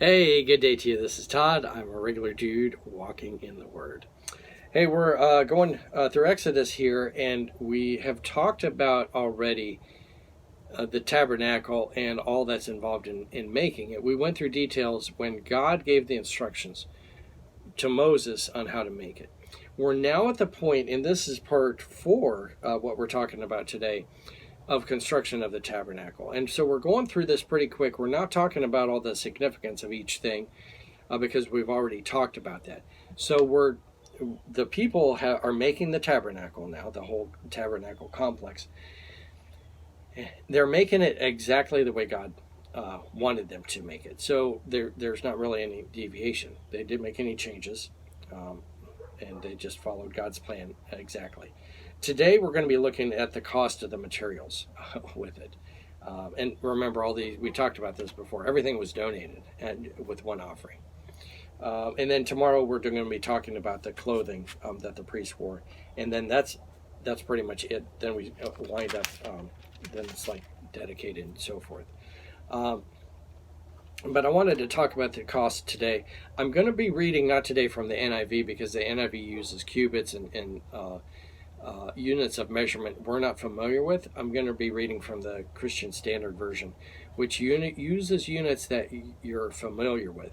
Hey, good day to you. This is Todd. I'm a regular dude walking in the Word. Hey, we're going through Exodus here, and we have talked about already the tabernacle and all that's involved in making it. We went through details when God gave the instructions to Moses on how to make it. We're now at the point, and this is part 4, what we're talking about today, of construction of the tabernacle. And so we're going through this pretty quick. We're not talking about all the significance of each thing because we've already talked about that. So the people are making the tabernacle now, the whole tabernacle complex. They're making it exactly the way God wanted them to make it. So there's not really any deviation. They didn't make any changes, and they just followed God's plan exactly. Today we're going to be looking at the cost of the materials with it. And remember, we talked about this before. Everything was donated and with one offering. And then tomorrow we're going to be talking about the clothing that the priests wore. And then that's pretty much it. Then we wind up, then it's like dedicated and so forth. But I wanted to talk about the cost today. I'm going to be reading, not today from the NIV, because the NIV uses cubits and units of measurement we're not familiar with. I'm going to be reading from the Christian Standard Version, which uses units that you're familiar with.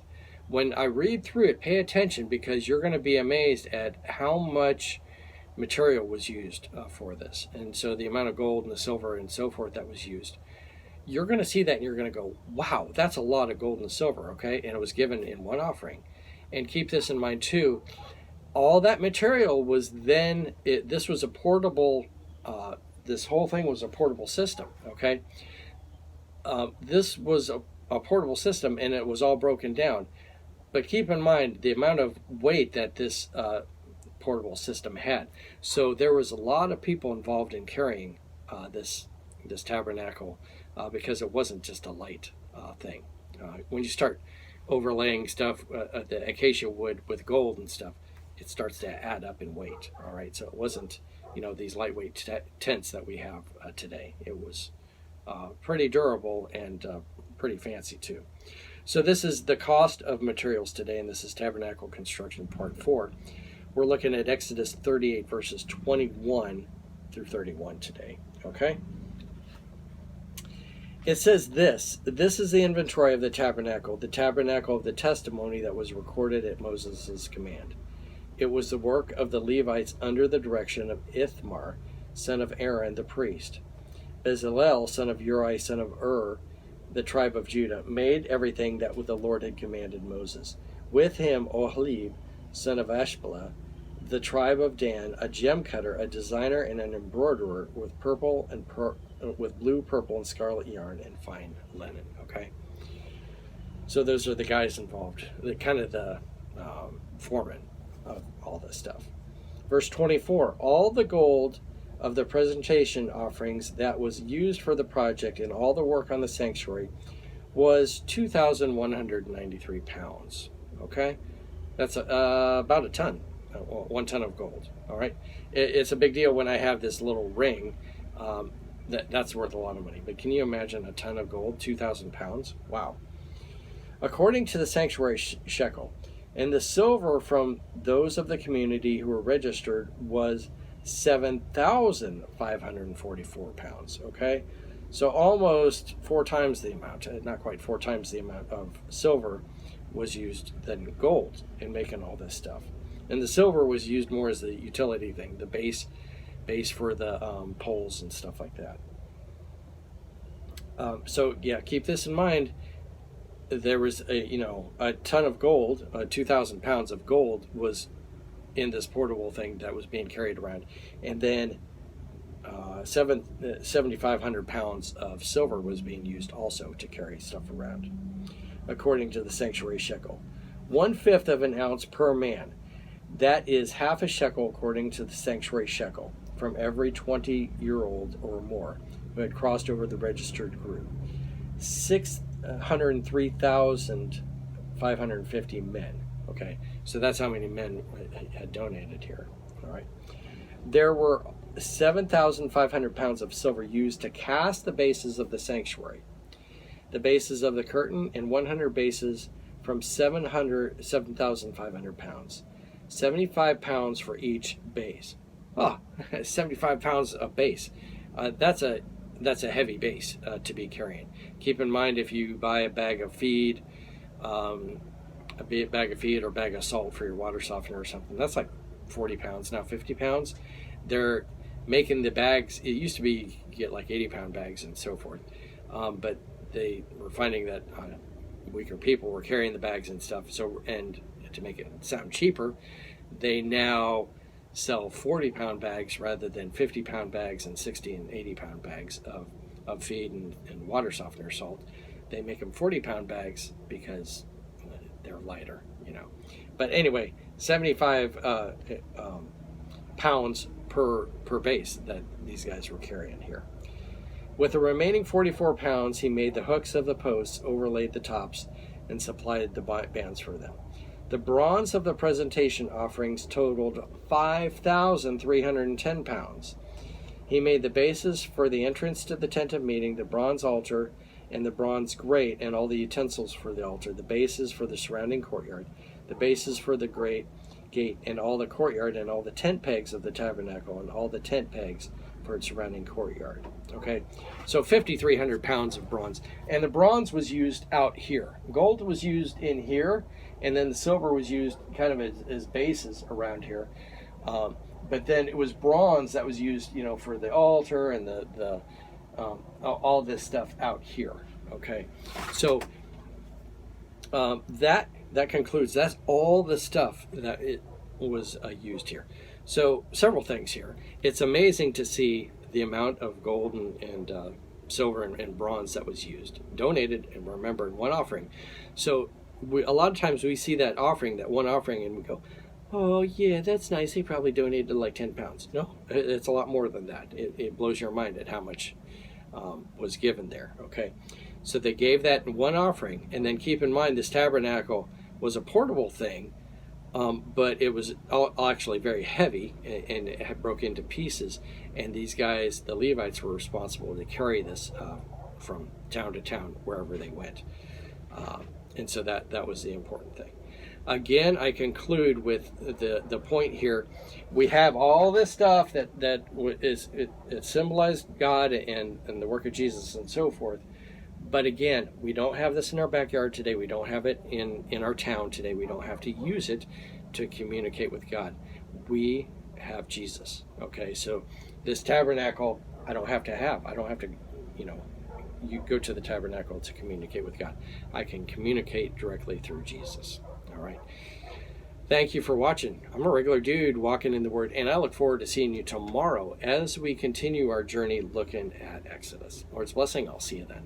When I read through it, pay attention, because you're going to be amazed at how much material was used for this. And so the amount of gold and the silver and so forth that was used. You're going to see that and you're going to go, wow, that's a lot of gold and silver, okay? And it was given in one offering. And keep this in mind too. All that material was then, this was a portable, this whole thing was a portable system, okay? This was a portable system, and it was all broken down. But keep in mind the amount of weight that this portable system had. So there was a lot of people involved in carrying this tabernacle because it wasn't just a light thing. When you start overlaying stuff, the acacia wood with gold and stuff, it starts to add up in weight. All right, so it wasn't, these lightweight tents that we have today. It was pretty durable and pretty fancy too. So this is the cost of materials today, and this is Tabernacle Construction Part 4. We're looking at Exodus 38 verses 21 through 31 today. Okay. It says this is the inventory of the tabernacle of the testimony that was recorded at Moses' command. It was the work of the Levites under the direction of Ithamar, son of Aaron the priest. Bezalel, son of Uri, son of the tribe of Judah, made everything that the Lord had commanded Moses. With him Oholiab, son of Ashbela, the tribe of Dan, a gem cutter, a designer, and an embroiderer with purple and with blue, purple, and scarlet yarn and fine linen. Okay, so those are the guys involved, the foreman of all this stuff. Verse 24: all the gold of the presentation offerings that was used for the project and all the work on the sanctuary was 2,193 pounds. Okay, that's about a ton, 1 ton of gold. All right, it's a big deal when I have this little ring. That's worth a lot of money. But can you imagine a ton of gold, 2,000 pounds? Wow. According to the sanctuary shekel, and the silver from those of the community who were registered was 7,544 pounds. Okay, so almost 4 times the amount, not quite 4 times the amount of silver was used than gold in making all this stuff. And the silver was used more as the utility thing, the base for the poles and stuff like that. So yeah, keep this in mind. There was a ton of gold, 2,000 pounds of gold was in this portable thing that was being carried around, and then 7,500 pounds of silver was being used also to carry stuff around, according to the sanctuary shekel. 1/5 of an ounce per man. That is half a shekel according to the sanctuary shekel, from every 20-year-old or more who had crossed over the registered group. 603,550 men. Okay, so that's how many men had donated here. All right, there were 7,500 pounds of silver used to cast the bases of the sanctuary, the bases of the curtain, and 100 bases from 7,500 pounds. 75 pounds for each base. Oh, 75 pounds of base. That's a heavy base to be carrying. Keep in mind, if you buy a bag of feed, or a bag of salt for your water softener or something, that's like 40 pounds, now 50 pounds. They're making the bags, it used to be you get like 80-pound bags and so forth, but they were finding that weaker people were carrying the bags and stuff, so, and to make it sound cheaper, they now sell 40-pound bags rather than 50-pound bags and 60 and 80-pound bags of feed and water softener salt. They make them 40-pound bags because they're lighter, you know. But anyway, 75 pounds per base that these guys were carrying here. With the remaining 44 pounds, he made the hooks of the posts, overlaid the tops, and supplied the bands for them. The bronze of the presentation offerings totaled 5,310 pounds. He made the bases for the entrance to the tent of meeting, the bronze altar, and the bronze grate, and all the utensils for the altar, the bases for the surrounding courtyard, the bases for the great gate, and all the courtyard, and all the tent pegs of the tabernacle, and all the tent pegs for its surrounding courtyard. Okay, so 5,300 pounds of bronze. And the bronze was used out here. Gold was used in here, and then the silver was used kind of as bases around here. But then it was bronze that was used, you know, for the altar and the all this stuff out here. Okay, so that concludes. That's all the stuff that it was used here. So several things here. It's amazing to see the amount of gold and silver and bronze that was used, donated, and remember, in one offering. So a lot of times we see that one offering, and we go, oh yeah, that's nice. He probably donated like 10 pounds. No, it's a lot more than that. It blows your mind at how much was given there. Okay, so they gave that in one offering, and then keep in mind this tabernacle was a portable thing, but it was actually very heavy, and it had broke into pieces, and these guys, the Levites, were responsible to carry this from town to town wherever they went, and so that was the important thing. Again, I conclude with the point here. We have all this stuff that it symbolized God and the work of Jesus and so forth. But again, we don't have this in our backyard today. We don't have it in our town today. We don't have to use it to communicate with God. We have Jesus. Okay, so this tabernacle, I don't have to, you go to the tabernacle to communicate with God. I can communicate directly through Jesus. All right. Thank you for watching. I'm a regular dude walking in the Word, and I look forward to seeing you tomorrow as we continue our journey looking at Exodus. Lord's blessing. I'll see you then.